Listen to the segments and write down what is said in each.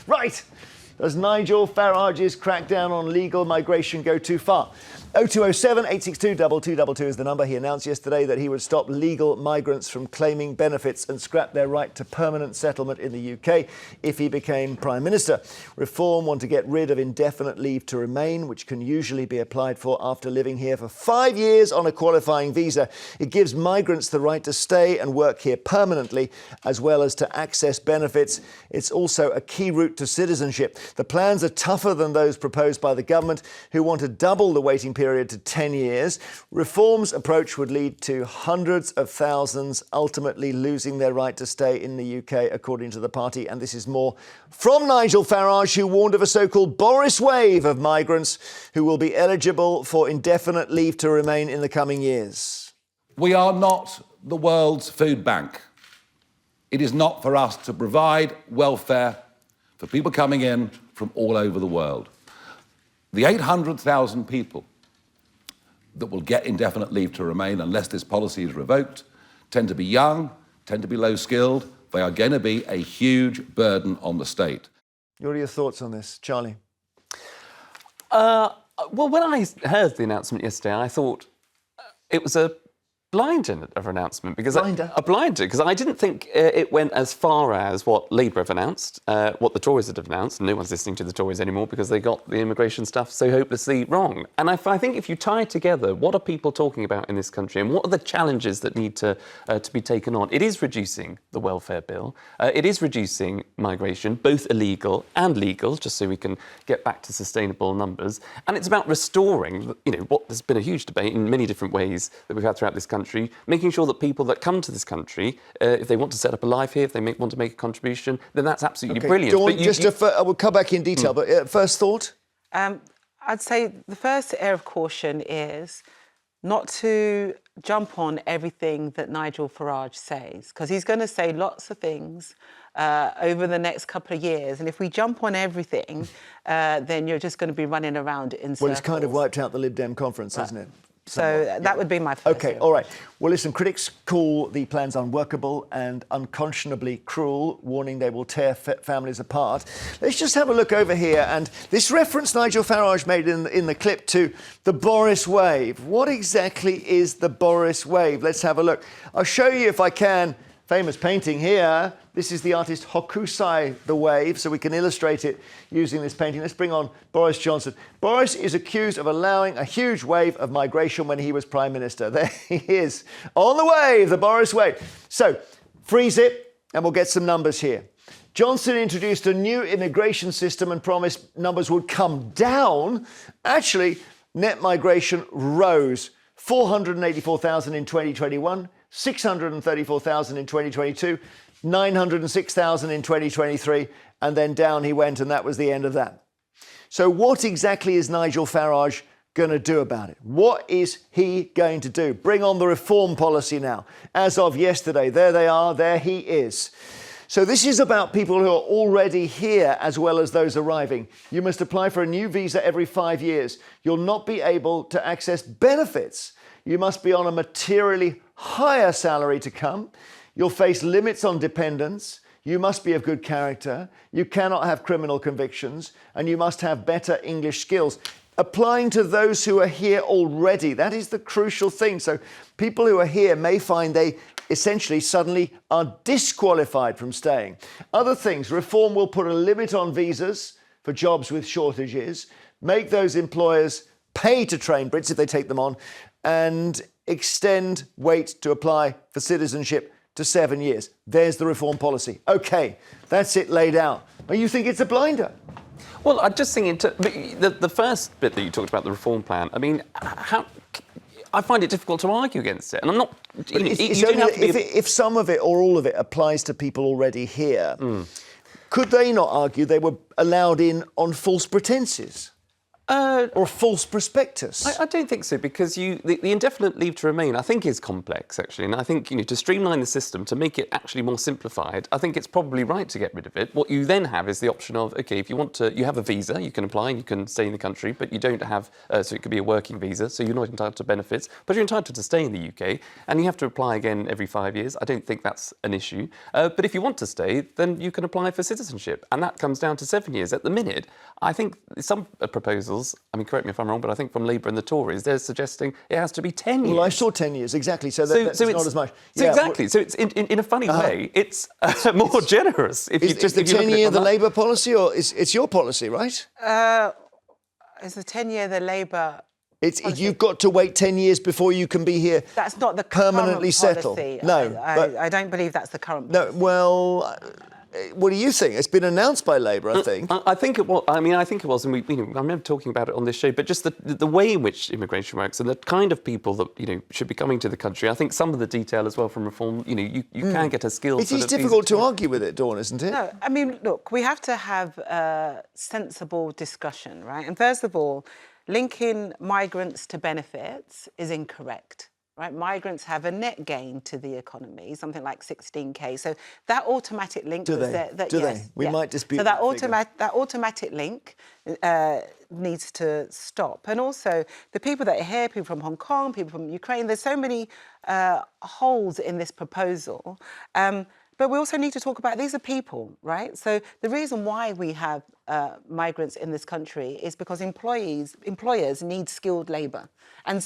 Right. Does Nigel Farage's crackdown on legal migration go too far? 0207 862 2222 is the number. He announced yesterday that he would stop legal migrants from claiming benefits and scrap their right to permanent settlement in the UK if he became Prime Minister. Reform want to get rid of indefinite leave to remain, which can usually be applied for after living here for 5 years on a qualifying visa. It gives migrants the right to stay and work here permanently, as well as to access benefits. It's also a key route to citizenship. The plans are tougher than those proposed by the government, who want to double the waiting period to 10 years. Reform's approach would lead to hundreds of thousands ultimately losing their right to stay in the UK, according to the party. And this is more from Nigel Farage, who warned of a so-called Boris wave of migrants who will be eligible for indefinite leave to remain in the coming years. We are not the world's food bank. It is not for us to provide welfare for people coming in from all over the world. The 800,000 people that will get indefinite leave to remain unless this policy is revoked tend to be young, tend to be low-skilled. They are going to be a huge burden on the state. What are your thoughts on this, Charlie? Well, when I heard the announcement yesterday, I thought it was a blinder of an announcement. Because a blinder, because I didn't think it went as far as what Labour have announced, what the Tories had announced. No one's listening to the Tories anymore because they got the immigration stuff so hopelessly wrong. And I think if you tie together what are people talking about in this country and what are the challenges that need to be taken on, it is reducing the welfare bill. It is reducing migration, both illegal and legal, just so we can get back to sustainable numbers. And it's about restoring, what there's been a huge debate in many different ways that we've had throughout this country, making sure that people that come to this country, if they want to set up a life here, if they want to make a contribution, then that's absolutely brilliant. Dawn, I will come back in detail, but first thought? I'd say the first area of caution is not to jump on everything that Nigel Farage says, because he's going to say lots of things over the next couple of years. And if we jump on everything, then you're just going to be running around in circles. Well, it's kind of wiped out the Lib Dem conference, hasn't it? So that would be my first. OK, all right. Well, listen, critics call the plans unworkable and unconscionably cruel, warning they will tear families apart. Let's just have a look over here. And this reference Nigel Farage made in the clip to the Boris wave. What exactly is the Boris wave? Let's have a look. I'll show you, if I can, famous painting here. This is the artist Hokusai the Wave, so we can illustrate it using this painting. Let's bring on Boris Johnson. Boris is accused of allowing a huge wave of migration when he was Prime Minister. There he is, on the wave, the Boris wave. So, freeze it, and we'll get some numbers here. Johnson introduced a new immigration system and promised numbers would come down. Actually, net migration rose. 484,000 in 2021, 634,000 in 2022, 906,000 in 2023, and then down he went, and that was the end of that. So what exactly is Nigel Farage going to do about it? What is he going to do? Bring on the reform policy now. As of yesterday, there they are, there he is. So this is about people who are already here as well as those arriving. You must apply for a new visa every 5 years. You'll not be able to access benefits. You must be on a materially higher salary to come. You'll face limits on dependents. You must be of good character. You cannot have criminal convictions, and you must have better English skills. Applying to those who are here already. That is the crucial thing. So people who are here may find they essentially suddenly are disqualified from staying. Other things, reform will put a limit on visas for jobs with shortages, make those employers pay to train Brits if they take them on, and extend wait to apply for citizenship to 7 years. There's the reform policy. OK, that's it laid out. But you think it's a blinder? Well, I just think the first bit that you talked about, the reform plan, I mean, I find it difficult to argue against it. And I'm not... If some of it or all of it applies to people already here, could they not argue they were allowed in on false pretences? Or a false prospectus? I don't think so, because the indefinite leave to remain, I think, is complex, actually. And I think, to streamline the system, to make it actually more simplified, I think it's probably right to get rid of it. What you then have is the option of, OK, if you want to, you have a visa, you can apply and you can stay in the country, but you don't have, so it could be a working visa, so you're not entitled to benefits, but you're entitled to stay in the UK, and you have to apply again every 5 years. I don't think that's an issue. But if you want to stay, then you can apply for citizenship, and that comes down to 7 years. At the minute, I think some proposals, I mean, correct me if I'm wrong, but I think from Labour and the Tories, they're suggesting it has to be 10 years. Well, I saw 10 years, exactly, so that's not as much. So exactly, so it's in a funny way, it's more generous. Is the 10-year the Labour policy, or it's your policy, right? Is the 10-year the Labour policy? You've got to wait 10 years before you can be here. That's not the permanently current settled. policy. No, I don't believe that's the current policy. No, well, what do you think? It's been announced by Labour, I think. I think it was. I mean, I think it was, and I remember talking about it on this show. But just the way in which immigration works and the kind of people that should be coming to the country. I think some of the detail as well from reform. You can get a skill. It is difficult to argue with it, Dawn, isn't it? No, I mean, look, we have to have a sensible discussion, right? And first of all, linking migrants to benefits is incorrect. Right, migrants have a net gain to the economy, something like 16k. So that automatic link do was they? there. Do they? We might dispute so that automatic link needs to stop. And also the people that are here, people from Hong Kong, people from Ukraine. There's so many holes in this proposal. But we also need to talk about these are people, right? So the reason why we have migrants in this country is because employers need skilled labour, and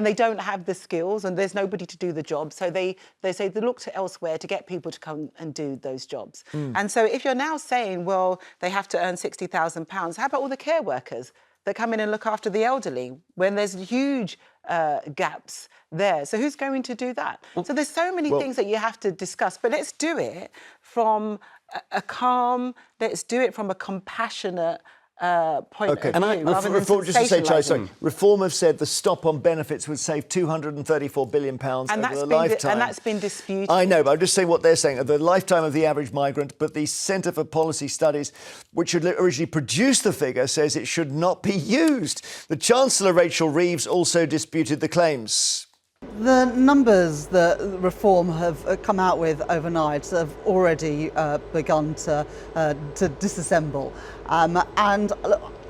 they don't have the skills, and there's nobody to do the job. So they say they look to elsewhere to get people to come and do those jobs. And so if you're now saying, well, they have to earn £60,000, how about all the care workers that come in and look after the elderly when there's huge gaps there? So who's going to do that? So there's so many things that you have to discuss, but let's do it from a calm, let's do it from a compassionate point of view. And Reform, just to say, Charlie, sorry, Reform have said the stop on benefits would save £234 billion over the lifetime. And that's been disputed. I know, but I'm just saying what they're saying. The lifetime of the average migrant, but the Centre for Policy Studies, which had originally produced the figure, says it should not be used. The Chancellor, Rachel Reeves, also disputed the claims. The numbers that Reform have come out with overnight have already begun to disassemble. And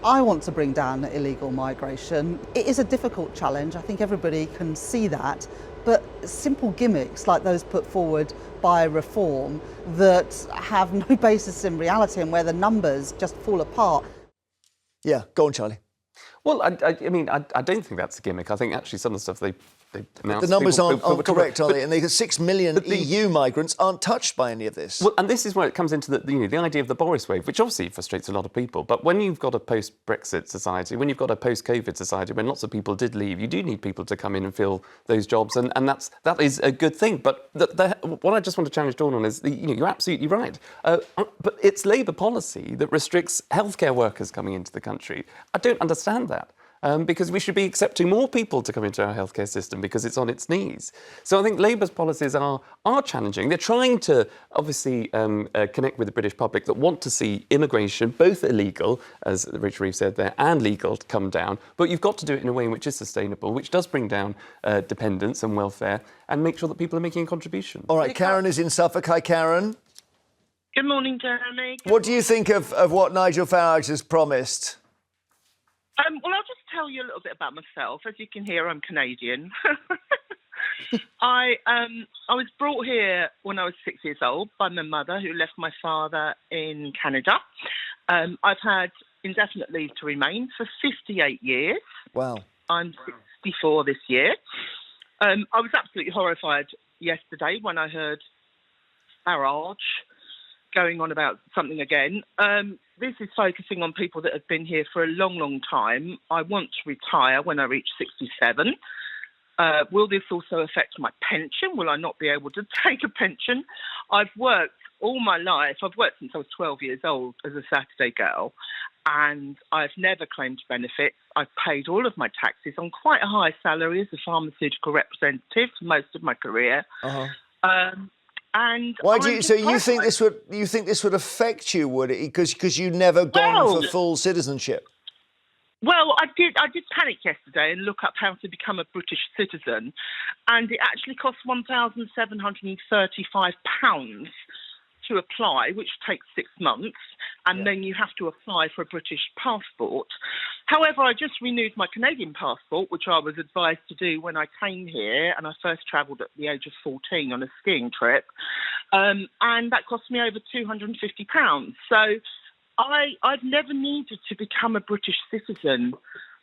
I want to bring down illegal migration. It is a difficult challenge. I think everybody can see that. But simple gimmicks like those put forward by Reform that have no basis in reality and where the numbers just fall apart. Yeah, go on, Charlie. Well, I mean, I don't think that's a gimmick. I think actually some of the stuff they announced... The numbers aren't correct, are they? And the 6 million EU migrants aren't touched by any of this. Well, and this is where it comes into the idea of the Boris wave, which obviously frustrates a lot of people. But when you've got a post-Brexit society, when you've got a post-COVID society, when lots of people did leave, you do need people to come in and fill those jobs, and that is a good thing. But what I just want to challenge Dawn on is, you're absolutely right. But it's Labour policy that restricts healthcare workers coming into the country. I don't understand that. Because we should be accepting more people to come into our healthcare system because it's on its knees. So I think Labour's policies are challenging. They're trying to obviously connect with the British public that want to see immigration, both illegal, as Rachel Reeves said there, and legal, to come down. But you've got to do it in a way which is sustainable, which does bring down dependence and welfare, and make sure that people are making a contribution. All right, Karen is in Suffolk. Hi, Karen. Good morning, Jeremy. What do you think of what Nigel Farage has promised? Well, I'll just tell you a little bit about myself. As you can hear, I'm Canadian. I was brought here when I was 6 years old by my mother, who left my father in Canada. I've had indefinite leave to remain for 58 years. Wow. I'm 64 this year. I was absolutely horrified yesterday when I heard Farage going on about something again. This is focusing on people that have been here for a long, long time. I want to retire when I reach 67. Will this also affect my pension? Will I not be able to take a pension? I've worked all my life. I've worked since I was 12 years old as a Saturday girl, and I've never claimed benefits. I've paid all of my taxes on quite a high salary as a pharmaceutical representative for most of my career. And why do you? So you think this would affect you? Would it? Because you never gone for full citizenship? Well, I did panic yesterday and look up how to become a British citizen, and it actually costs £1,735 to apply, which takes 6 months, and then you have to apply for a British passport. However, I just renewed my Canadian passport, which I was advised to do when I came here, and I first travelled at the age of 14 on a skiing trip, and that cost me over £250. So I've never needed to become a British citizen.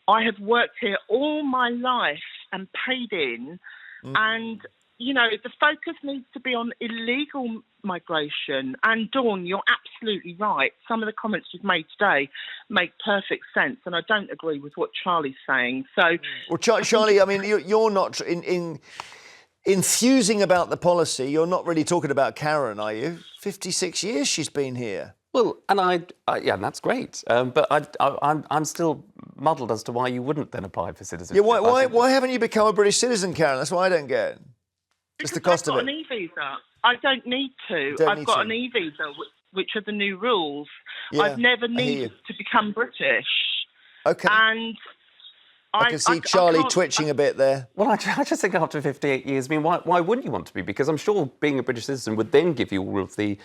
I have worked here all my life and paid in, and, you know, the focus needs to be on illegal migration. And Dawn, you're absolutely right. Some of the comments you've made today make perfect sense, and I don't agree with what Charlie's saying. So, well, Charlie, I mean, you're not enthusing about the policy. You're not really talking about Karen, are you? 56 years she's been here. Well, and yeah, and that's great. But I'm still muddled as to why you wouldn't then apply for citizenship. Yeah, why haven't you become a British citizen, Karen? That's what I don't get. Just the cost of it. I've got an e-visa. I don't need to. I've got an e-visa, which are the new rules. Yeah, I've never needed to become British. Okay. And I can see Charlie twitching a bit there. Well, I just think after 58 years, I mean, why wouldn't you want to be? Because I'm sure being a British citizen would then give you all of the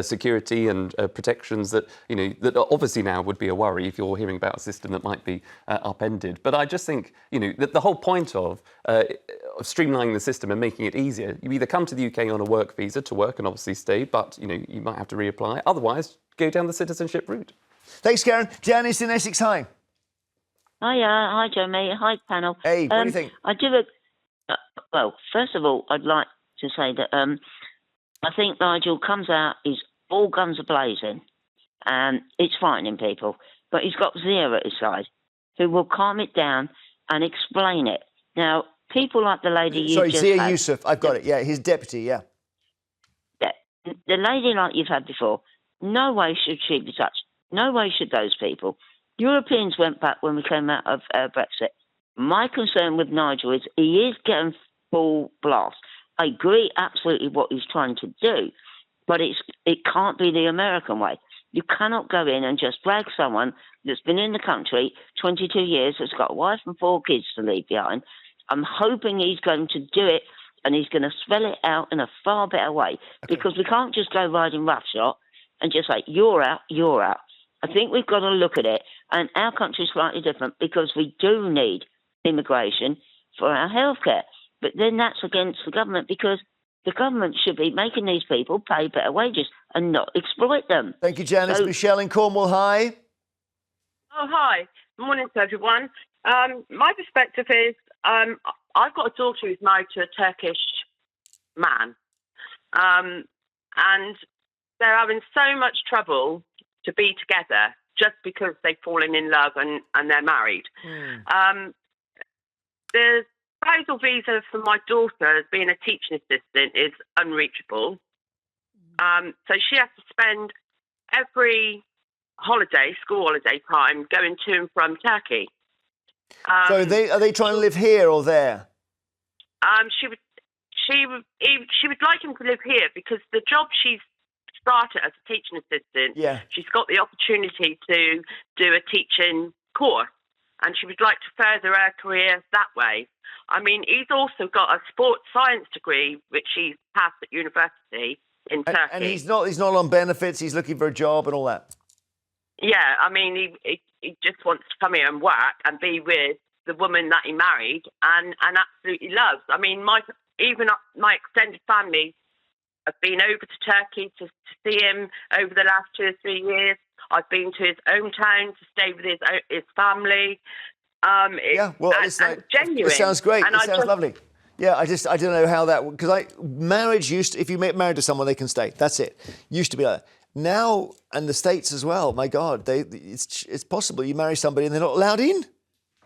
security and protections that, you know, that obviously now would be a worry if you're hearing about a system that might be upended. But I just think, you know, that the whole point of streamlining the system and making it easier, you either come to the UK on a work visa to work and obviously stay, but, you know, you might have to reapply. Otherwise, go down the citizenship route. Thanks, Karen. Janice in Essex, hi. Hi, Jeremy. Hi, panel. Hey, what do you think? Well, first of all, I'd like to say that I think Nigel comes out, he's all guns a-blazing, and it's frightening people. But he's got Zia at his side, who will calm it down and explain it. Now, people like the lady you just Zia had, Youssef, I've got it, yeah, his deputy, yeah. The lady like you've had before, no way should she be touched. No way should those people. Europeans went back when we came out of Brexit. My concern with Nigel is he is getting full blast. I agree absolutely what he's trying to do, but it can't be the American way. You cannot go in and just drag someone that's been in the country 22 years, that's got a wife and 4 kids to leave behind. I'm hoping he's going to do it, and he's going to spell it out in a far better way, because we can't just go riding roughshod and just say, you're out, you're out. I think we've got to look at it, and our country's slightly different because we do need immigration for our healthcare. But then that's against the government, because the government should be making these people pay better wages and not exploit them. Thank you, Janice. Michelle in Cornwall, hi. Oh, hi. Morning to everyone. My perspective is I've got a daughter who's married to a Turkish man, and they're having so much trouble to be together just because they've fallen in love and they're married. The spousal visa for my daughter, as being a teaching assistant, is unreachable. So she has to spend every holiday, school holiday time, going to and from Turkey. So are they trying to live here or there? She would like him to live here, because the job she's started as a teaching assistant, she's got the opportunity to do a teaching course, and she would like to further her career that way. I mean, he's also got a sports science degree, which he's passed at university in Turkey. And he's not on benefits, he's looking for a job and all that? Yeah, I mean, he just wants to come here and work and be with the woman that he married and absolutely loves. I mean, my extended family have been over to Turkey to see him over the last 2 or 3 years. I've been to his hometown to stay with his family. Genuine. It sounds great. It sounds lovely. Yeah, I don't know how that, because marriage if you get married to someone, they can stay. That's it. Used to be like that. Now, and the States as well. My God, it's possible you marry somebody and they're not allowed in.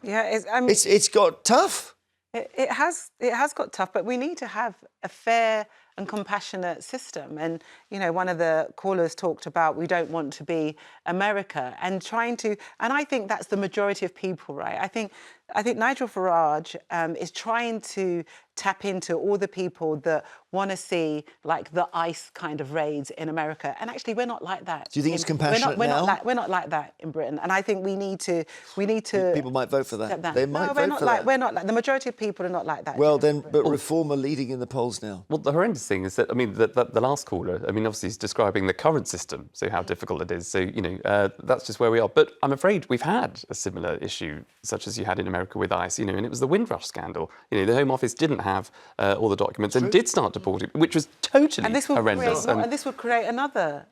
Yeah, it's got tough. It has got tough, but we need to have a fair and compassionate system. And, you know, one of the callers talked about we don't want to be America, and and I think that's the majority of people, right? I think I think Nigel Farage is trying to tap into all the people that want to see like the ICE kind of raids in America, and actually we're not like that. Do you think it's compassionate now? We're not like that in Britain, and I think we need to. People might vote for that. They might vote for that. We're not like the majority of people are not like that. Well, then, but Reform are leading in the polls now. Well, the horrendous thing is that, I mean, the last caller, I mean, obviously he's describing the current system, so how difficult it is. So, you know, that's just where we are. But I'm afraid we've had a similar issue, such as you had in America with ICE, you know, and it was the Windrush scandal. You know, the Home Office didn't have all the documents and did start deporting, which was totally horrendous. And this would create another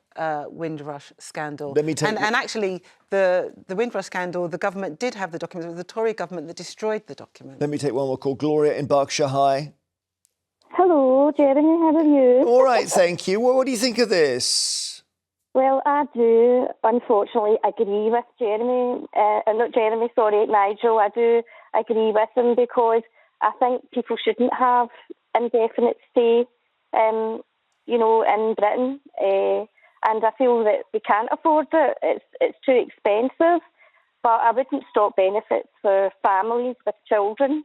Windrush scandal. Let me take and actually, the Windrush scandal, the government did have the documents. It was the Tory government that destroyed the documents. Let me take one more call. Gloria in Berkshire. Hi. Hello, Jeremy. How are you? All right, thank you. Well, what do you think of this? Well, I do, unfortunately, agree with Jeremy. Not Jeremy, sorry, Nigel. I do agree with him because I think people shouldn't have indefinite stay, you know, in Britain. And I feel that we can't afford it. It's too expensive. But I wouldn't stop benefits for families with children.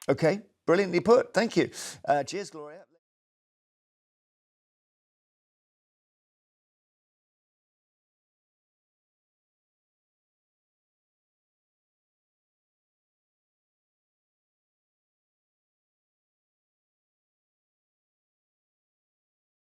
OK, brilliantly put. Thank you. Cheers, Gloria.